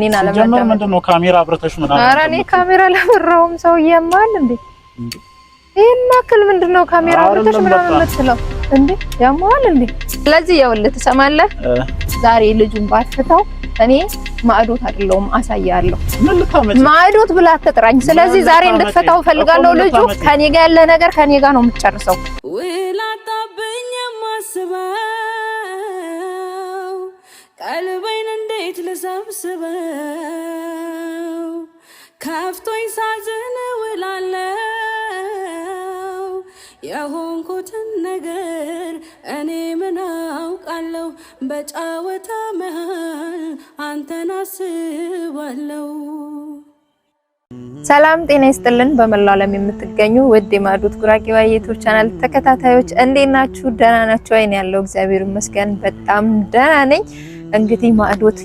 እኔና ለምን ምንድነው ካሜራ አብረተሽ ምናምን? ኧረ እኔ ካሜራ ለበረውም ሰው ያማል እንዴ? ይሄናክል ምንድነው ካሜራ አብረተሽ ምናምን የምትለው እንዴ? ያማል እንዴ? ስለዚህ ይኸውልህ ትሰማለህ? ዛሬ ልጁን ባትፈታው እኔ ማዕዶት አይደለም አሳያለሁ። ማዕዶት ብላ አትጥራኝ። ስለዚህ ዛሬ እንድትፈታው ፈልጋለሁ። ልጁ ከኔ ጋር ያለ ነገር ከኔ ጋር ነው የምትጨርሰው። ወላጣብኝ ማስበው ቀልቤን እንዴት ልሰብስበው ከፍቶኝ ሳዝን ውላለሁ የሆንኩትን ነገር እኔ ምን አውቃለሁ በጫወታ መሃል አንተን አስባለሁ። ሰላም ጤና ይስጥልን። በመላው ዓለም የምትገኙ ውድ የማዕዶት ጉራጌዋ የዩቲዩብ ቻናል ተከታታዮች እንዴት ናችሁ? ደህና ናችሁ? አይን ያለው እግዚአብሔር ይመስገን በጣም ደህና ነኝ። እንግዲህ ማዕዶት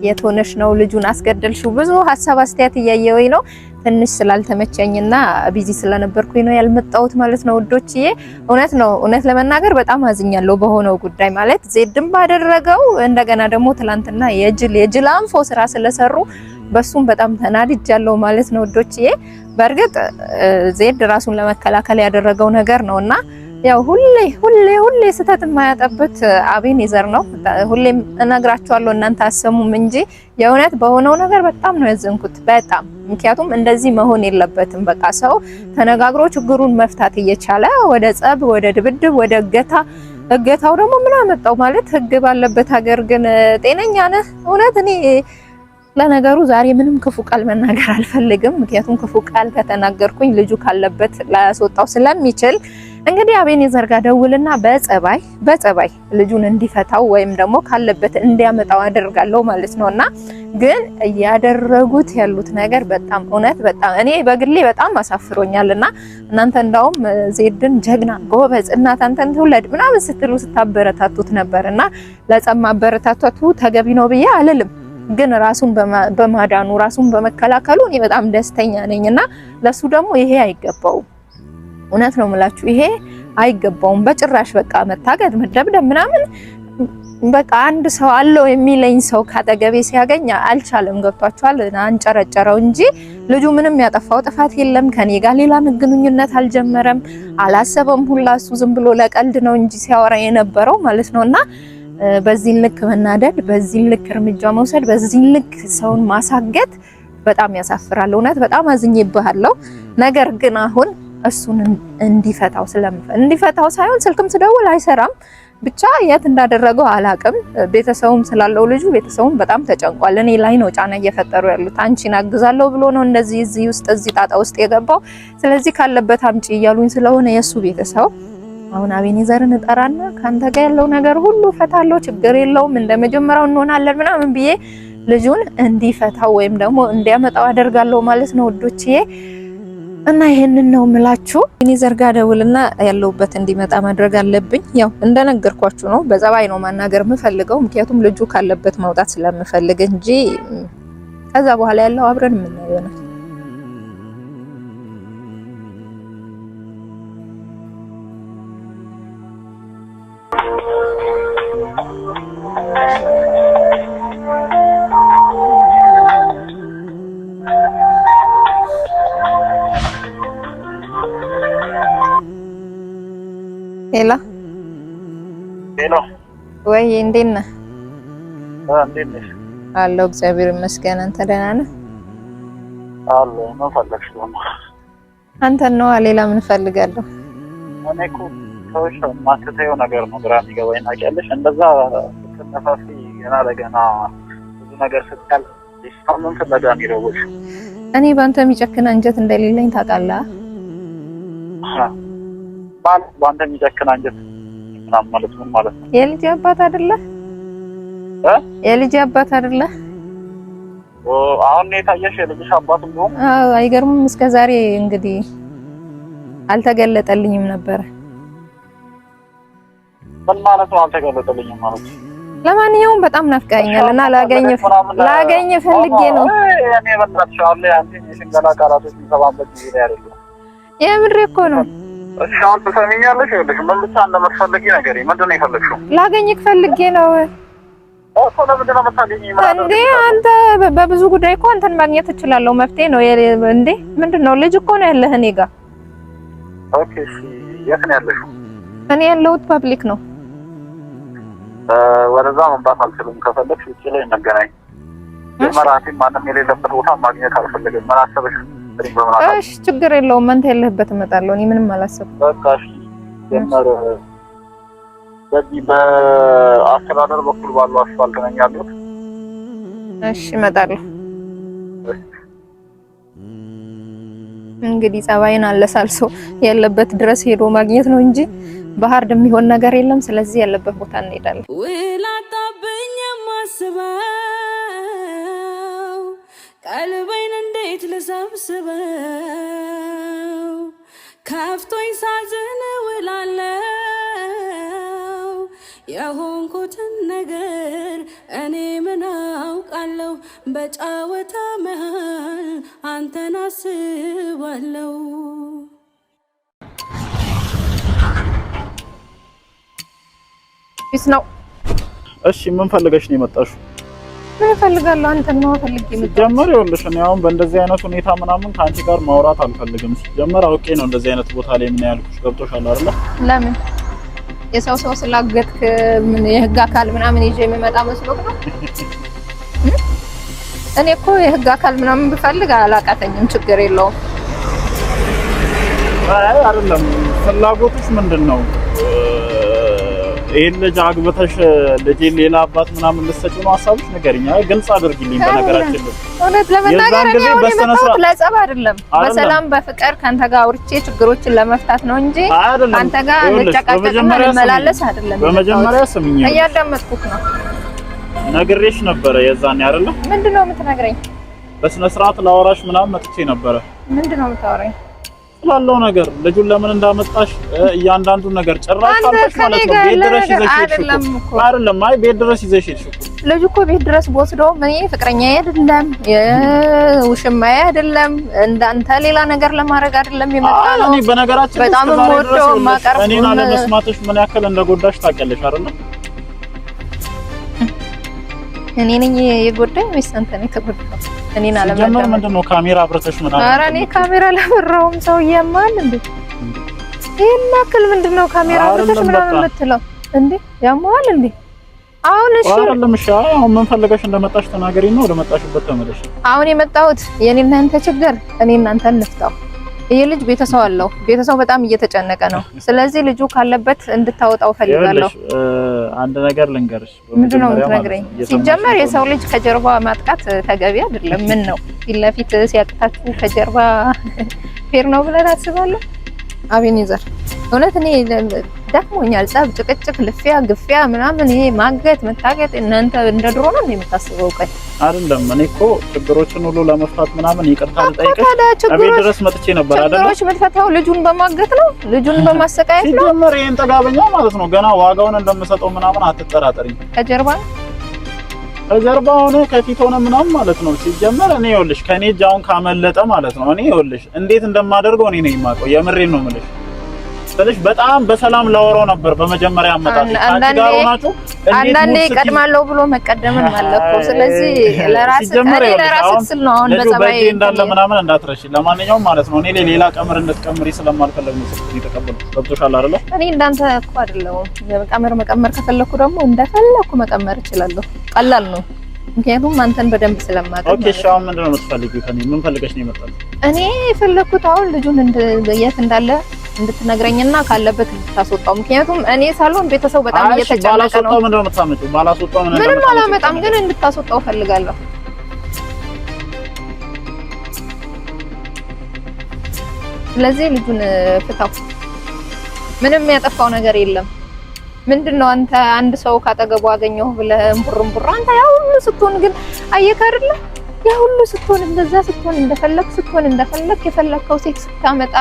የት ሆነሽ ነው ልጁን አስገደልሽው? ብዙ ሐሳብ አስተያየት እያየሁኝ ነው። ትንሽ ስላልተመቸኝና ቢዚ ስለነበርኩኝ ነው ያልመጣሁት ማለት ነው ውዶችዬ። እውነት ለመናገር በጣም አዝኛለሁ በሆነው ጉዳይ ማለት ዜድም ባደረገው እንደገና ደግሞ ትላንትና የጅል አንፎ ስራ ስለሰሩ በሱም በጣም ተናድጃለሁ ማለት ነው ውዶችዬ። በእርግጥ ዜድ ራሱን ለመከላከል ያደረገው ነገር ነውና ያው ሁሌ ስተት የማያጠበት አቤኔዘር ነው። ሁሌም እነግራችኋለሁ እናንተ አሰሙም እንጂ የእውነት በሆነው ነገር በጣም ነው ያዘንኩት በጣም። ምክንያቱም እንደዚህ መሆን የለበትም። በቃ ሰው ተነጋግሮ ችግሩን መፍታት እየቻለ ወደ ጸብ፣ ወደ ድብድብ፣ ወደ እገታው ደግሞ ምን አመጣው ማለት ህግ ባለበት ሀገር ግን ጤነኛ ነህ? እውነት እኔ ለነገሩ ዛሬ ምንም ክፉ ቃል መናገር አልፈልግም። ምክንያቱም ክፉ ቃል ከተናገርኩኝ ልጁ ካለበት ላያስወጣው ስለሚችል እንግዲህ አቤኔዘር ጋር ደውልና በጸባይ ልጁን እንዲፈታው ወይም ደግሞ ካለበት እንዲያመጣው አደርጋለሁ ማለት ነውና ግን ያደረጉት ያሉት ነገር በጣም በጣም እኔ በግሌ በጣም አሳፍሮኛልና እናንተ እንዳውም ዜድን ጀግና ጎበዝ እናት አንተን ትውለድ ምናምን ስትሉ ስታበረታቱት ነበርና ለጸማ አበረታታቱ ተገቢ ነው ብዬ አልልም። ግን ራሱን በማዳኑ ራሱን በመከላከሉ እኔ በጣም ደስተኛ ነኝና ለሱ ደግሞ ይሄ አይገባውም። እውነት ነው የምላችሁ ይሄ አይገባውም በጭራሽ። በቃ መታገድ መደብደብ ምናምን በቃ አንድ ሰው አለው የሚለኝ ሰው ካጠገቤ ሲያገኝ አልቻለም። ገብቷችኋል? አንጨረጨረው እንጂ ልጁ ምንም ያጠፋው ጥፋት የለም። ከኔ ጋር ሌላ ግንኙነት አልጀመረም፣ አላሰበም ሁላ እሱ ዝም ብሎ ለቀልድ ነው እንጂ ሲያወራ የነበረው ማለት ነውና በዚህ ልክ መናደድ፣ በዚህ ልክ እርምጃ መውሰድ፣ በዚህ ልክ ሰውን ማሳገት በጣም ያሳፍራል። እውነት በጣም አዝኜብሃለሁ። ነገር ግን አሁን እሱን እንዲፈታው ሳይሆን ስልክም ስደውል አይሰራም። ብቻ የት እንዳደረገው አላቅም። ቤተሰቡም ስላለው ልጁ ቤተሰቡም በጣም ተጨንቋል። እኔ ላይ ነው ጫና እየፈጠሩ ያሉት። አንቺን አግዛለሁ ብሎ ነው እንደዚህ እዚህ ጣጣ ውስጥ የገባው። ስለዚህ ካለበት አምጪ እያሉኝ ስለሆነ የሱ ቤተሰብ አሁን አቤኔዘርን እጠራና ካንተ ጋር ያለው ነገር ሁሉ ፈታለው ችግር የለውም እንደመጀመሪያው እንሆናለን ምናምን ብዬ ልጁን እንዲፈታው ወይም ደግሞ እንዲያመጣው አደርጋለሁ ማለት ነው ውዶችዬ። እና ይሄንን ነው ምላችሁ። አቤኔዘር ጋር ደውልና ያለውበት እንዲመጣ ማድረግ አለብኝ። ያው እንደነገርኳችሁ ነው በጸባይ ነው ማናገር የምፈልገው። ምክንያቱም ልጁ ካለበት ማውጣት ስለምፈልግ እንጂ ከዛ በኋላ ያለው አብረን የምናየው ነው። ሄሎ ወይ እንዴት ነህ? እንዴት ነሽ? አለሁ እግዚአብሔር ይመስገን። አንተ ደህና ነህ? አለሁ። ምን ፈለግሽ ደግሞ? አንተን ነው ሌላ ምን ፈልጋለሁ? እኔ እኮ ሰዎች ማስተታየው ነገር ነው ግራ የሚገባኝ ታውቂያለሽ። እንደዛ ተነፋፊ ገና ለገና ብዙ ነገር ስትል ሊስታምን ፍለጋ የሚረውሽ እኔ ባንተ የሚጨክን አንጀት እንደሌለኝ ታውቃለህ። ባንተ የሚጨክን አንጀት ምናምን ማለት ምን ማለት ነው? የልጅ አባት አይደለህ? የልጅ አባት አይደለህ? አሁን ነው የታየሽ የልጅሽ አባት ነው? አዎ። አይገርምም? እስከዛሬ እንግዲህ አልተገለጠልኝም ነበር። ምን ማለት ነው አልተገለጠልኝም ማለት? ለማንኛውም በጣም ናፍቀኸኛልና ላገኝ ፈልጌ ነው። እኔ በጣም አለ አንተ የሽንገላ ቃላቶች የሚሰማበት ጊዜ አይደለም። የምሬ እኮ ነው። እሺ አሁን ትሰሚኛለሽ? ይኸውልሽ ምን ብቻ እንደምትፈልጊ ነገርኝ። ምንድን ነው የፈለግሽው? ላገኝክ ፈልጌ ነው። እንዴ አንተ በብዙ ጉዳይ እኮ አንተን ማግኘት እችላለሁ። መፍትሄ ነው እንዴ? ምንድነው? ልጅ እኮ ነው ያለህ እኔ ጋር። ኦኬ እሺ፣ የት ነው ያለሽው? እኔ ያለሁት ፐብሊክ ነው። ወደዛ መምጣት አልችልም። ከፈለግሽ ውጪ ላይ እንገናኝ። መራቲ ማንም የሌለበት ቦታ ማግኘት አልፈልግም። ምን አሰበሽ? እሺ ችግር የለውም። አንተ ያለህበት እመጣለሁ። እኔ ምንም አላሰብኩም። በቃ እሺ። ጀመረ በዚህ በአስተዳደር በኩል ባለው አስፋልት ነኝ ያለሁት። እሺ እመጣለሁ። እንግዲህ ጸባይን አለሳልሶ ያለበት ድረስ ሄዶ ማግኘት ነው እንጂ በሃርድ የሚሆን ነገር የለም። ስለዚህ ያለበት ቦታ እንሄዳለን። ውላጣብኝ የማስበው ቀልቤን እንዴት ልሰብስበው? ከፍቶኝ ሳዝን ውላለሁ የሆንኩትን ነገር እኔ ምን አውቃለሁ? በጫወታ መሃል አንተን አስባለሁ። ነው። እሺ ምን ፈልገሽ ነው የመጣሽው? ምን ፈልጋለሁ? አንተ ነው ፈልጌ የመጣሁት። ሲጀመር ይኸውልሽ እኔ አሁን በእንደዚህ አይነት ሁኔታ ምናምን ከአንቺ ጋር ማውራት አልፈልግም። ሲጀመር አውቄ ነው እንደዚህ አይነት ቦታ ላይ ምን ያልኩሽ። ገብቶሻል አይደል? ለምን የሰው ስላገጥክ ምን የህግ አካል ምናምን ይዤ የምመጣ መስሎክ ነው? እኔ እኮ የህግ አካል ምናምን ብፈልግ አላቃተኝም። ችግር የለውም። አይ አይደለም። ፍላጎትሽ ምንድነው? ይሄን ልጅ አግብተሽ ልጅ ሌላ አባት ምናምን ልትሰጪው ነው ሐሳብሽ? ንገሪኝ። አይ ግልጽ አድርጊልኝ። በነገራችን ላይ እውነት ለመናገር እኔ የመጣሁት ለጸብ አይደለም፣ በሰላም በፍቅር ካንተ ጋር አውርቼ ችግሮችን ለመፍታት ነው እንጂ አንተ ጋር ልጨቃጨቅና ልመላለስ አይደለም። በመጀመሪያ ስሚኝ፣ እያዳመጥኩህ ነው። ነግሬሽ ነበረ የዛኔ አይደለ? ምንድነው የምትነግረኝ? በስነ ስርዓት ላወራሽ ምናምን መጥቼ ነበረ። ምንድነው የምታወራኝ? ስላለው ነገር ልጁን ለምን እንዳመጣሽ እያንዳንዱ ነገር ጭራሽ አልፈሽ ማለት ነው። ቤት ድረስ ይዘሽ አይደለም? አይ ቤት ድረስ ይዘሽ ሄድሽ። ልጁ እኮ ቤት ድረስ ወስዶ እኔ ፍቅረኛዬ አይደለም የውሽማዬ አይደለም እንዳንተ ሌላ ነገር ለማድረግ አይደለም የመጣ ነው። እኔ በነገራችን በጣም ወዶ ማቀርብ እኔና ለመስማትሽ ምን ያክል እንደጎዳሽ ታውቂያለሽ አይደል? እኔ ነኝ የጎዳኝ ወይስ አንተ ነህ የተጎዳው? እኔና ለምን ጀመር ምንድነው ካሜራ አብረተሽ ምናምን? ኧረ እኔ ካሜራ ለበረውም ሰው ያማል እንዴ? ይሄን ያክል ምንድነው ካሜራ አብረተሽ ምናምን የምትለው እንዴ? ያማል እንዴ? አሁን እሺ አይደለም። እሺ አሁን ምን ፈልገሽ እንደመጣሽ ተናገሪና ወደ መጣሽበት ተመለሽ። አሁን የመጣሁት የኔና አንተ ችግር እኔና አንተ እንፍታው። ይሄ ልጅ ቤተሰብ አለው። ቤተሰብ በጣም እየተጨነቀ ነው። ስለዚህ ልጁ ካለበት እንድታወጣው ፈልጋለሁ። አንድ ነገር ልንገርሽ። ምንድነው የምትነግረኝ? ሲጀመር የሰው ልጅ ከጀርባ ማጥቃት ተገቢ አይደለም። ምን ነው ፊት ለፊት ሲያቅታችሁ ከጀርባ ፌር ነው ብለህ ታስባለህ? አቤኔዘር እውነት እኔ ደክሞኛል። ጸብ፣ ጭቅጭቅ፣ ልፊያ፣ ግፊያ ምናምን ይሄ ማገት፣ መታገት እናንተ እንደ ድሮ ነው እንደምታስበው ቀን አይደለም። እኔ እኮ ችግሮችን ሁሉ ለመፍታት ምናምን ይቅርታ ልጠይቅሽ ቤት ድረስ መጥቼ ነበር አይደል? ችግሮች የምትፈታው ልጁን በማገት ነው፣ ልጁን በማሰቃየት ነው። ሲጀመር ይሄን ጠጋበኛ ማለት ነው። ገና ዋጋውን እንደምሰጠው ምናምን አትጠራጠሪ። ከጀርባ ሆነ ከፊት ሆነ ምናምን ማለት ነው። ሲጀመር እኔ ይኸውልሽ ከኔ እጅ አሁን ካመለጠ ማለት ነው እኔ ይኸውልሽ እንዴት እንደማደርገው እኔ ነኝ የማውቀው። የምሬን ነው የምልሽ። ስለዚህ በጣም በሰላም ላወራው ነበር በመጀመሪያ አመጣጥ ታጋራውናችሁ አንዳንዴ ቀድማለሁ ብሎ መቀደምን ማለኩ። ስለዚህ ለራስ ስል ነው አሁን በጸባይ እንዳለ ምናምን እንዳትረሺ። ለማንኛውም ማለት ነው እኔ ሌላ ቀመር እንድትቀምሪ ስለማልፈልግ ነው የተቀበልኩት። ገብቶሻል አይደለ? እኔ እንዳንተ እኮ አይደለሁም። መቀመር ከፈለኩ ደግሞ እንደፈለኩ መቀመር እችላለሁ። ቀላል ነው። ምክንያቱም አንተን በደንብ ስለማውቅ። ኦኬ እሺ አሁን ምንድን ነው የምትፈልጊው ከኔ? ምን ፈልገሽ ነው የመጣው? እኔ የፈለኩት አሁን ልጁን የት እንዳለ እንድትነግረኝና ካለበት እንድታስወጣው። ምክንያቱም እኔ ሳልሆን ቤተሰብ በጣም እየተጨነቀ ነው። ባላስወጣው ምንድን ነው የምታመጪው? ባላስወጣው ምንም አላመጣም፣ ግን እንድታስወጣው ፈልጋለሁ። ስለዚህ ልጁን ፍታው። ምንም ያጠፋው ነገር የለም። ምንድነው አንተ አንድ ሰው ካጠገቡ አገኘሁ ብለህ እምቡር አንተ ያ ሁሉ ስትሆን ግን አየህ አይደለ? ያ ሁሉ ስትሆን እንደዛ ስትሆን እንደፈለክ የፈለከው ሴት ስታመጣ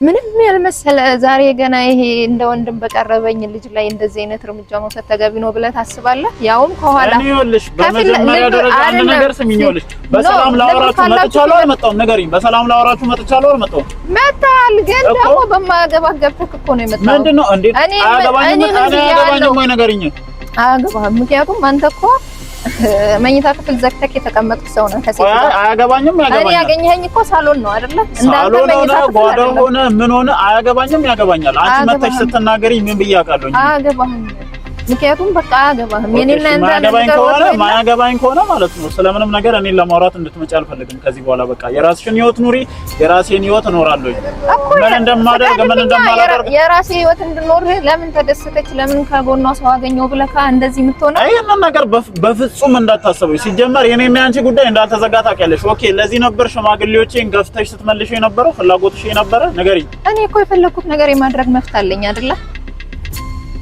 ምንም ያልመሰለ ዛሬ ገና ይሄ እንደ ወንድም በቀረበኝ ልጅ ላይ እንደዚህ አይነት እርምጃ መውሰድ ተገቢ ነው ብለህ ታስባለህ? ያውም ከኋላ እኔ ይኸውልሽ በመጀመሪያ ደረጃ አንድ ነገር ስሚኝልሽ፣ በሰላም ላወራችሁ መጥቻለሁ አልመጣሁም? ንገሪኝ። በሰላም ላወራችሁ መጥቻለሁ አልመጣሁም? መጣል ግን ደግሞ በማያገባህ ገብተህ እኮ ነው የመጣው። ምንድነው እንዴ? አያገባኝም ወይ ንገሪኝ። አያገባህም። ምክንያቱም አንተ እኮ መኝታ ክፍል ዘግተህ የተቀመጥክ ሰው ነህ። ከሴት ጋር አያገባኝም። እኔ ያገኘኸኝ እኮ ሳሎን ነው አይደለ? እንዳንተ መኝታ ክፍል ጓዳ ሆነ ምን ሆነ አያገባኝም። ያገባኛል። አንቺ መተሽ ስትናገሪ ምን ብያቃለሁ? አያገባህም። ምክንያቱም በቃ አያገባህም። የኔና እንደ ማያገባኝ ከሆነ ማለት ነው ስለምንም ነገር እኔን ለማውራት እንድትመጪ አልፈልግም ከዚህ በኋላ። በቃ የራስሽን ህይወት ኑሪ፣ የራሴን ህይወት እኖራለሁ። ምን እንደማደርግ ምን እንደማላደርግ የራሴ ህይወት እንድኖር ለምን ተደሰተች ለምን ከጎኗ ሰው አገኘው ብለካ እንደዚህ የምትሆነው ይሄንን ነገር በፍጹም እንዳታሰበው። ሲጀመር የኔና ያንቺ ጉዳይ እንዳልተዘጋ ታውቂያለሽ። ኦኬ ለዚህ ነበር ሽማግሌዎቼን ገፍተሽ ስትመልሽ የነበረው ፍላጎትሽ የነበረ ነገር። እኔ እኮ የፈለኩት ነገር የማድረግ መፍት አለኝ አይደለ?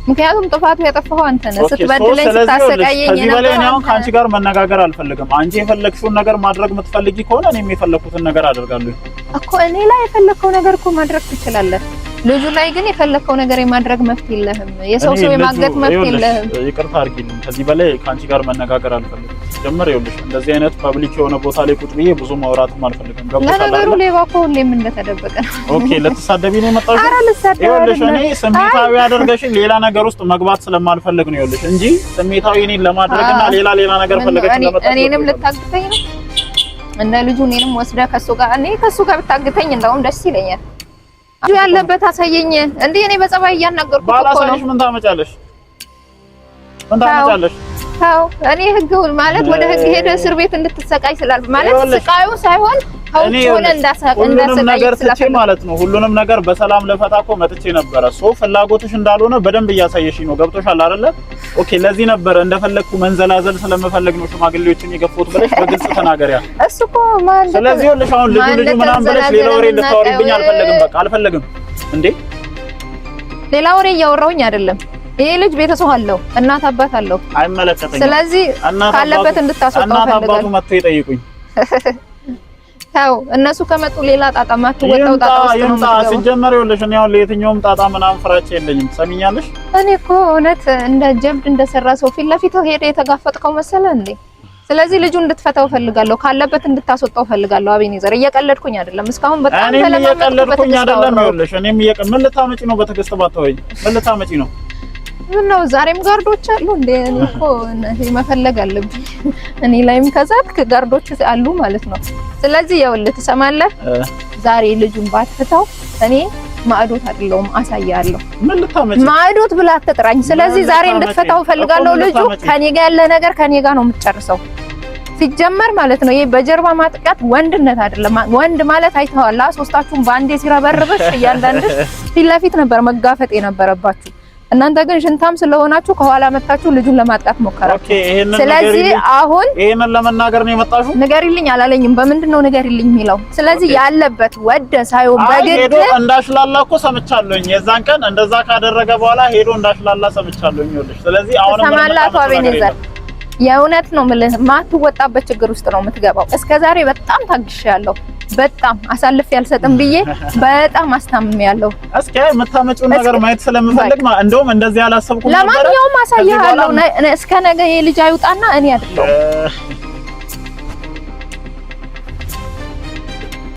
ምክንያቱም ጥፋቱ ያጠፋው አንተ ነህ። ስትበድለኝ ስታሰቃየኝ ከዚህ በላይ እኔ አሁን ከአንቺ ጋር መነጋገር አልፈልግም። አንቺ የፈለግሽውን ነገር ማድረግ የምትፈልጊ ከሆነ እኔም የፈለኩትን ነገር አደርጋለሁ እኮ። እኔ ላይ የፈለከው ነገር እኮ ማድረግ ትችላለህ። ልጁ ላይ ግን የፈለከው ነገር የማድረግ መፍት የለህም። የሰው የማገት መፍት የለህም። ይቅርታ አድርጊልኝ። ከዚህ በላይ ከአንቺ ጋር መነጋገር አልፈልግም። ጀመር ይኸውልሽ እንደዚህ አይነት ፐብሊክ የሆነ ቦታ ላይ ቁጭ ብዬ ብዙ ማውራትም አልፈልግም። ለነገሩ ሌባ እኮ ሁሌም እንደተደበቀ ነው። ኦኬ ልትሳደቢ ነው የመጣሽው? ኧረ ልትሳደቢ ይኸውልሽ እኔ ስሜታዊ አድርገሽኝ ሌላ ነገር ውስጥ መግባት ስለማልፈልግ ነው ይኸውልሽ እንጂ ስሜታዊ እኔን ለማድረግና ሌላ ነገር ፈልገሽ ለመጣሽ እኔንም ልታግተኝ ነው እንደ ልጁ እኔንም ወስደህ ከሱ ጋር ብታግተኝ እንደውም ደስ ይለኛል። ልጁ ያለበት አሳየኝ እንዴ! እኔ በጸባይ እያናገርኩት እኮ ነው። ባላሳይሽ ምን ታመጫለሽ? ታው እኔ ህግ ማለት ወደ ህግ ሄደ እስር ቤት እንድትሰቃይ ስላል ማለት ስቃዩ ሳይሆን ሀውጭ ሆነ እንዳሰቃይ ማለት ነው። ሁሉንም ነገር በሰላም ለፈታ እኮ መጥቼ ነበረ። ሶ ፍላጎትሽ እንዳልሆነ በደንብ እያሳየሽኝ ነው። ገብቶሻል አይደለ? ኦኬ ለዚህ ነበር እንደፈለኩ መንዘላዘል ስለምፈልግ ነው ሽማግሌዎችን የገፉት ብለሽ በግልጽ ተናገሪያ። እሱ እኮ ማለት ስለዚህ ይኸውልሽ አሁን ልጁ ምናምን ብለሽ ሌላ ወሬ እንድታወሪብኝ አልፈልግም። በቃ አልፈልግም። እንዴ ሌላ ወሬ እያወራሁኝ አይደለም። ይሄ ልጅ ቤተሰብ አለው፣ እናት አባት አለው። አይመለከተኝም። ስለዚህ ካለበት እንድታስወጣው ፈልጋለሁ። እናት አባቱ መጥቶ ይጠይቁኝ። ታው እነሱ ከመጡ ሌላ ጣጣ ማትወጣው ጣጣ ውስጥ ነው ማለት ነው። ሲጀመር ይኸውልሽ እኔ አሁን ለየትኛውም ጣጣ ምናምን ፍራቻ የለኝም። ሰሚኛለሽ? እኔ እኮ እውነት እንደ ጀብድ እንደሰራ ሰው ፊት ለፊት ሄደ የተጋፈጥከው መሰለ እንዴ? ስለዚህ ልጁ እንድትፈታው ፈልጋለሁ፣ ካለበት እንድታስወጣው ፈልጋለሁ። አቤኔዘር እየቀለድኩኝ አይደለም። እስካሁን በጣም እየቀለድኩኝ አይደለም። ይኸውልሽ እኔም ምን ልታመጪ ነው? በትዕግስት ባታወኝ ምን ልታመጪ ነው? ምን ነው ዛሬም ጋርዶች አሉ እንዴ? እኔ እኮ መፈለግ አለብኝ። እኔ ላይም ከዛክ ጋርዶች አሉ ማለት ነው። ስለዚህ ይኸውልህ ትሰማለህ፣ ዛሬ ልጁን ባትፈታው እኔ ማዕዶት አይደለሁም አሳያለሁ። ምን ልታመጪ ማዕዶት ብላ አትጥራኝ። ስለዚህ ዛሬ እንድትፈታው ፈልጋለሁ። ልጁ ከኔ ጋር ያለ ነገር ከኔ ጋር ነው የምትጨርሰው። ሲጀመር ማለት ነው ይሄ በጀርባ ማጥቃት ወንድነት አይደለም። ወንድ ማለት አይተዋላ፣ ሶስታችሁም ባንዴ ሲረበርብሽ እያንዳንድሽ ፊት ለፊት ነበር መጋፈጥ የነበረባችሁ። እናንተ ግን ሽንታም ስለሆናችሁ ከኋላ መጣችሁ ልጁን ለማጥቃት ሞከራችሁ። ስለዚህ አሁን ይሄንን ለመናገር ነው የመጣሽው? ንገሪልኝ አላለኝም። በምንድነው ንገሪልኝ የሚለው? ስለዚህ ያለበት ወደ ሳይሆን በግድ ሄዶ እንዳሽላላ እኮ ሰምቻለሁኝ። የዛን ቀን እንደዛ ካደረገ በኋላ ሄዶ እንዳሽላላ ሰምቻለሁኝ። ይኸውልሽ ስለዚህ አሁን ተማላቱ አቤኔዘር የእውነት ነው የምልህ፣ ማትወጣበት ችግር ውስጥ ነው የምትገባው። እስከዛሬ በጣም ታግሻለሁ። በጣም አሳልፍ ያልሰጥም ብዬ በጣም አስታምሜያለሁ። እስኪ የምታመጪው ነገር ማየት ስለምፈልግ እንደውም እንደዚህ ያላሰብኩ ነበር። ለማንኛውም አሳያለሁ። እስከ ነገ ይሄ ልጅ አይውጣና እኔ አይደለሁ